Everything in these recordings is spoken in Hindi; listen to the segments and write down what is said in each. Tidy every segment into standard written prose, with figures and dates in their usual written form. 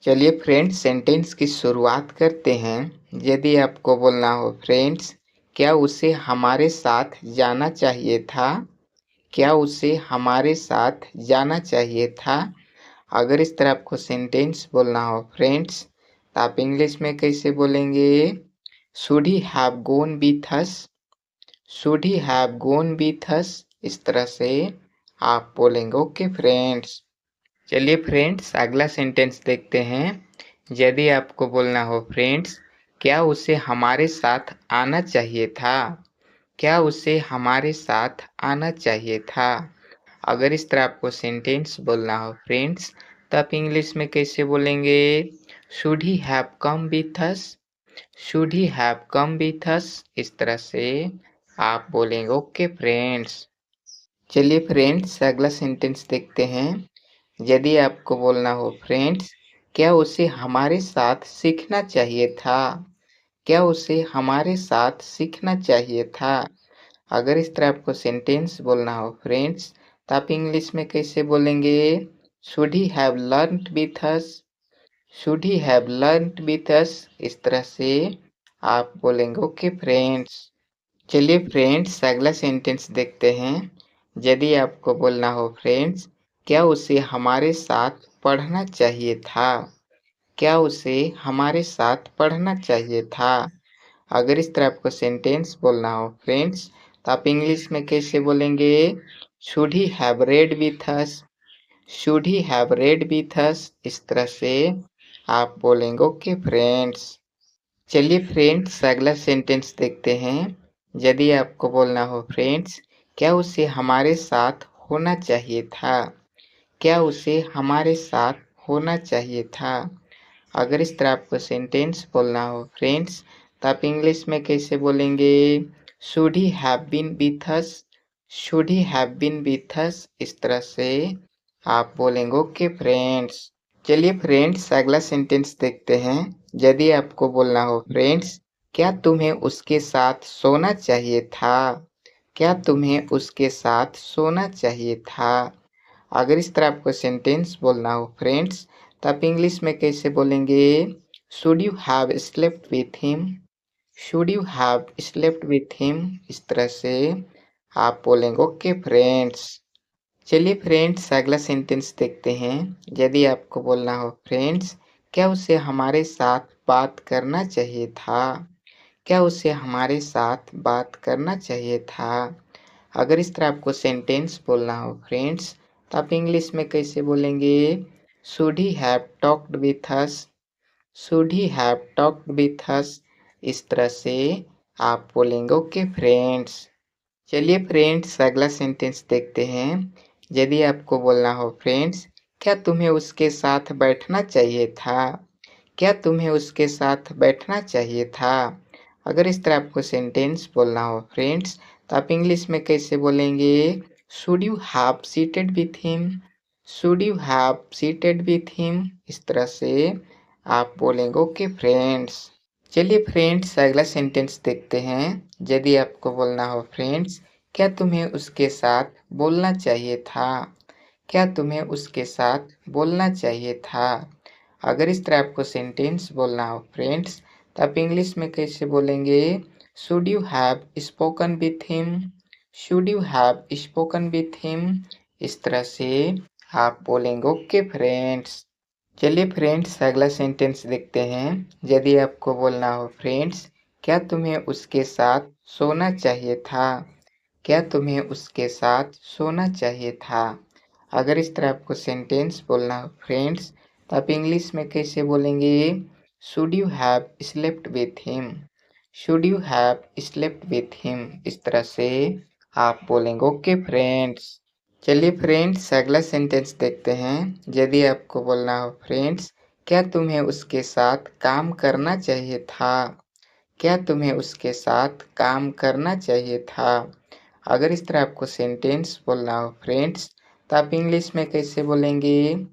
चलिए फ्रेंड्स सेंटेंस की शुरुआत करते हैं। यदि आपको बोलना हो फ्रेंड्स, क्या उसे हमारे साथ जाना चाहिए था? क्या उसे हमारे साथ जाना चाहिए था? अगर इस तरह आपको सेंटेंस बोलना हो फ्रेंड्स, तो आप इंग्लिश में कैसे बोलेंगे? Should he have gone with us? Should he have gone with us? इस तरह से आप बोलेंगे। Okay friends. चलिए फ्रेंड्स अगला सेंटेंस देखते हैं। यदि आपको बोलना हो फ्रेंड्स, क्या उसे हमारे साथ आना चाहिए था? क्या उसे हमारे साथ आना चाहिए था? अगर इस तरह आपको सेंटेंस बोलना हो फ्रेंड्स, तो आप इंग्लिश में कैसे बोलेंगे? Should he have come with us? Should he have come with us? इस तरह से आप बोलेंगे। Okay friends. चलिए फ्रेंड्स अगला सेंटेंस देखते हैं। यदि आपको बोलना हो फ्रेंड्स, क्या उसे हमारे साथ सीखना चाहिए था? क्या उसे हमारे साथ सीखना चाहिए था? अगर इस तरह आपको सेंटेंस बोलना हो फ्रेंड्स, तो आप इंग्लिश में कैसे बोलेंगे? Should he have learned with us? Should he have learned with us? इस तरह से आप बोलेंगे। Okay friends. चलिए फ्रेंड्स अगला सेंटेंस देखते हैं। यदि आपको बोलना हो फ्रेंड्स, क्या उसे हमारे साथ पढ़ना चाहिए था? क्या उसे हमारे साथ पढ़ना चाहिए था? अगर इस तरह आपको सेंटेंस बोलना हो फ्रेंड्स, तो आप इंग्लिश में कैसे बोलेंगे? Should he have read with us? Should he have read with us? इस तरह से आप बोलेंगे। Okay friends. चलिए फ्रेंड्स अगला सेंटेंस देखते हैं। यदि आपको बोलना हो फ्रेंड्स, क्या उसे हमारे साथ होना चाहिए था? क्या उसे हमारे साथ होना चाहिए था? अगर इस तरह आपको सेंटेंस बोलना हो फ्रेंड्स, तो आप इंग्लिश में कैसे बोलेंगे? Should he have been with us? Should he have been with us? इस तरह से आप बोलेंगे। Okay friends. चलिए फ्रेंड्स अगला सेंटेंस देखते हैं। यदि आपको बोलना हो फ्रेंड्स, क्या तुम्हें उसके साथ सोना चाहिए था? क्या तुम्हें उसके साथ सोना चाहिए था? अगर इस तरह आपको सेंटेंस बोलना हो फ्रेंड्स, तो आप इंग्लिश में कैसे बोलेंगे? Should you have slept with him? Should you have slept with him? इस तरह से आप बोलेंगे। Okay friends. चलिए फ्रेंड्स अगला सेंटेंस देखते हैं। यदि आपको बोलना हो फ्रेंड्स, क्या उसे हमारे साथ बात करना चाहिए था? क्या उसे हमारे साथ बात करना चाहिए था? अगर इस तरह आपको सेंटेंस बोलना हो फ्रेंड्स, तो आप इंग्लिश में कैसे बोलेंगे? Should he have talked with us? Should he have talked with us? इस तरह से आप बोलेंगे। Okay friends. चलिए फ्रेंड्स अगला सेंटेंस देखते हैं। यदि आपको बोलना हो फ्रेंड्स, क्या तुम्हें उसके साथ बैठना चाहिए था? क्या तुम्हें उसके साथ बैठना चाहिए था? अगर इस तरह आपको सेंटेंस बोलना हो फ्रेंड्स, तो आप इंग्लिश में कैसे बोलेंगे? Should you have seated with him? Should you have seated with him? इस तरह से आप बोलेंगे। Okay friends. चलिए फ्रेंड्स अगला सेंटेंस देखते हैं। यदि आपको बोलना हो फ्रेंड्स, क्या तुम्हें उसके साथ बोलना चाहिए था? क्या तुम्हें उसके साथ बोलना चाहिए था? अगर इस तरह आपको सेंटेंस बोलना हो फ्रेंड्स, तो आप इंग्लिश में कैसे बोलेंगे? Should you have spoken with him? Should you have spoken with him? इस तरह से आप बोलेंगे। Okay friends. चलिए फ्रेंड्स अगला सेंटेंस देखते हैं। यदि आपको बोलना हो फ्रेंड्स, क्या तुम्हें उसके साथ सोना चाहिए था? क्या तुम्हें उसके साथ सोना चाहिए था? अगर इस तरह आपको सेंटेंस बोलना हो फ्रेंड्स, तो आप इंग्लिश में कैसे बोलेंगे? Should you have slept with him? Should you have slept with him? इस तरह से आप बोलेंगे। Okay friends. चलिए फ्रेंड्स अगला सेंटेंस देखते हैं। यदि आपको बोलना हो फ्रेंड्स, क्या तुम्हें उसके साथ काम करना चाहिए था? क्या तुम्हें उसके साथ काम करना चाहिए था? अगर इस तरह आपको सेंटेंस बोलना हो फ्रेंड्स, तो आप इंग्लिश में कैसे बोलेंगे?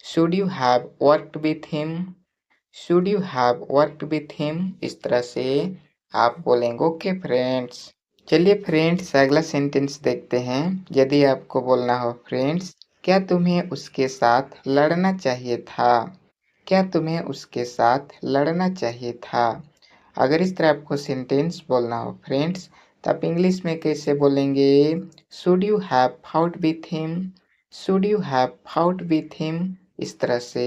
Should you have worked with him? Should you have worked with him? इस तरह से आप बोलेंगे। Okay friends. चलिए फ्रेंड्स अगला सेंटेंस देखते हैं। यदि आपको बोलना हो फ्रेंड्स, क्या तुम्हें उसके साथ लड़ना चाहिए था? क्या तुम्हें उसके साथ लड़ना चाहिए था? अगर इस तरह आपको सेंटेंस बोलना हो फ्रेंड्स, तो आप इंग्लिश में कैसे बोलेंगे? Should you have fought with him? Should you have fought with him? इस तरह से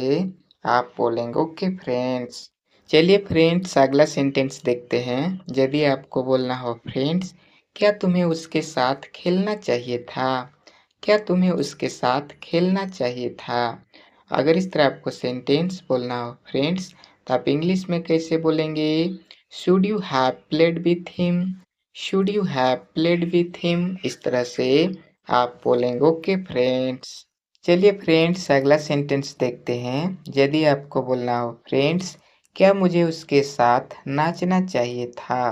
आप बोलेंगे। ओके फ्रेंड्स, चलिए फ्रेंड्स अगला सेंटेंस देखते हैं। यदि आपको बोलना हो फ्रेंड्स, क्या तुम्हें उसके साथ खेलना चाहिए था? क्या तुम्हें उसके साथ खेलना चाहिए था? अगर इस तरह आपको सेंटेंस बोलना हो फ्रेंड्स, तो आप इंग्लिश में कैसे बोलेंगे? Should you have played with him? Should you have played with him? इस तरह से आप बोलेंगे। ओके फ्रेंड्स, चलिए फ्रेंड्स अगला सेंटेंस देखते हैं। यदि आपको बोलना हो फ्रेंड्स, क्या मुझे उसके साथ नाचना चाहिए था?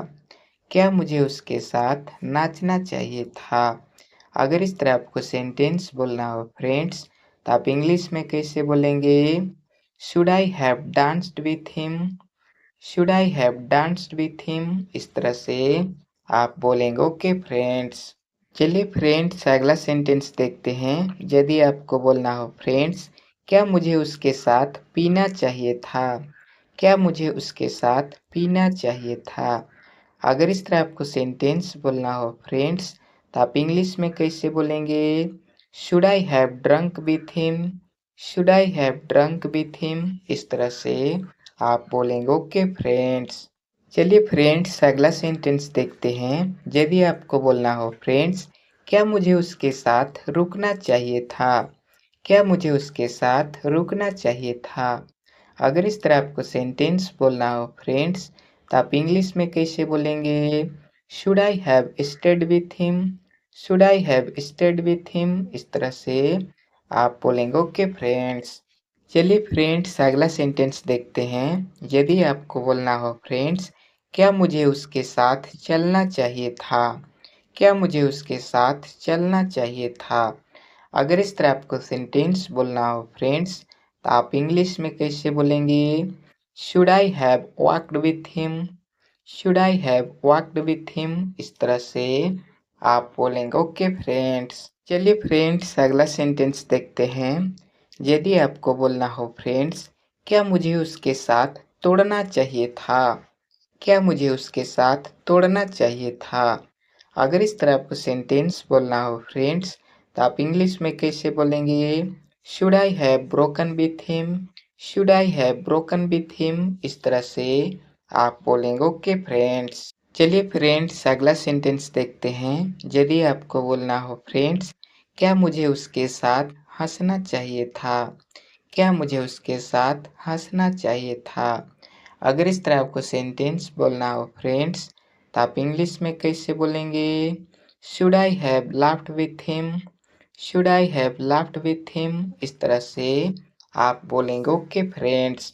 क्या मुझे उसके साथ नाचना चाहिए था? अगर इस तरह आपको सेंटेंस बोलना हो फ्रेंड्स, तो आप इंग्लिश में कैसे बोलेंगे? Should I have danced with him? Should I have danced with him? इस तरह से आप बोलेंगे। ओके फ्रेंड्स, चलिए फ्रेंड्स अगला सेंटेंस देखते हैं। यदि आपको बोलना हो फ्रेंड्स, क्या मुझे उसके साथ पीना चाहिए था? क्या मुझे उसके साथ पीना चाहिए था? अगर इस तरह आपको सेंटेंस बोलना हो फ्रेंड्स, तो आप इंग्लिश में कैसे बोलेंगे? Should I have drunk with him? Should I have drunk with him? इस तरह से आप बोलेंगे। ओके फ्रेंड्स, चलिए फ्रेंड्स अगला सेंटेंस देखते हैं। यदि आपको बोलना हो फ्रेंड्स, क्या मुझे उसके साथ रुकना चाहिए था? क्या मुझे उसके साथ रुकना चाहिए था? अगर इस तरह आपको सेंटेंस बोलना हो फ्रेंड्स, तो आप इंग्लिश में कैसे बोलेंगे? Should I have stayed with him? Should I have stayed with him? इस तरह से आप बोलेंगे। ओके फ्रेंड्स, चलिए फ्रेंड्स अगला सेंटेंस देखते हैं। यदि आपको बोलना हो फ्रेंड्स, क्या मुझे उसके साथ चलना चाहिए था? क्या मुझे उसके साथ चलना चाहिए था? अगर इस तरह आपको सेंटेंस बोलना हो फ्रेंड्स, तो आप इंग्लिश में कैसे बोलेंगे? Should I have walked with him? Should I have walked with him? इस तरह से आप बोलेंगे। ओके फ्रेंड्स, चलिए फ्रेंड्स अगला सेंटेंस देखते हैं। यदि आपको बोलना हो फ्रेंड्स, क्या मुझे उसके साथ तोड़ना चाहिए था? क्या मुझे उसके साथ तोड़ना चाहिए था? अगर इस तरह आपको सेंटेंस बोलना हो फ्रेंड्स, तो आप इंग्लिश में कैसे बोलेंगे? Should I have broken with him? Should I have broken with him? इस तरह से आप बोलेंगे। ओके फ्रेंड्स, चलिए फ्रेंड्स अगला सेंटेंस देखते हैं। यदि आपको बोलना हो फ्रेंड्स, क्या मुझे उसके साथ हंसना चाहिए था? क्या मुझे उसके साथ हंसना चाहिए था? अगर इस तरह आपको सेंटेंस बोलना हो फ्रेंड्स, तो आप इंग्लिश में कैसे बोलेंगे? Should I have laughed with him? Should I have laughed with him? इस तरह से आप बोलेंगे। ओके फ्रेंड्स,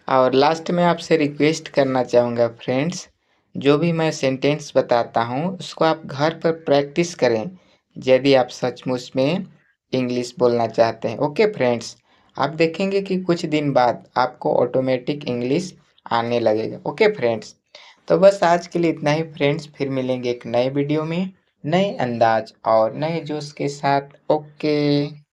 और लास्ट में आपसे रिक्वेस्ट करना चाहूँगा फ्रेंड्स, जो भी मैं सेंटेंस बताता हूँ उसको आप घर पर प्रैक्टिस करें, यदि आप सचमुच में इंग्लिश बोलना चाहते हैं। ओके फ्रेंड्स, आप देखेंगे कि कुछ दिन बाद आपको ऑटोमेटिक इंग्लिश आने लगेगा। ओके फ्रेंड्स, तो बस आज के लिए इतना ही फ्रेंड्स, फिर मिलेंगे एक नए वीडियो में नए अंदाज और नए जोश के साथ। ओके।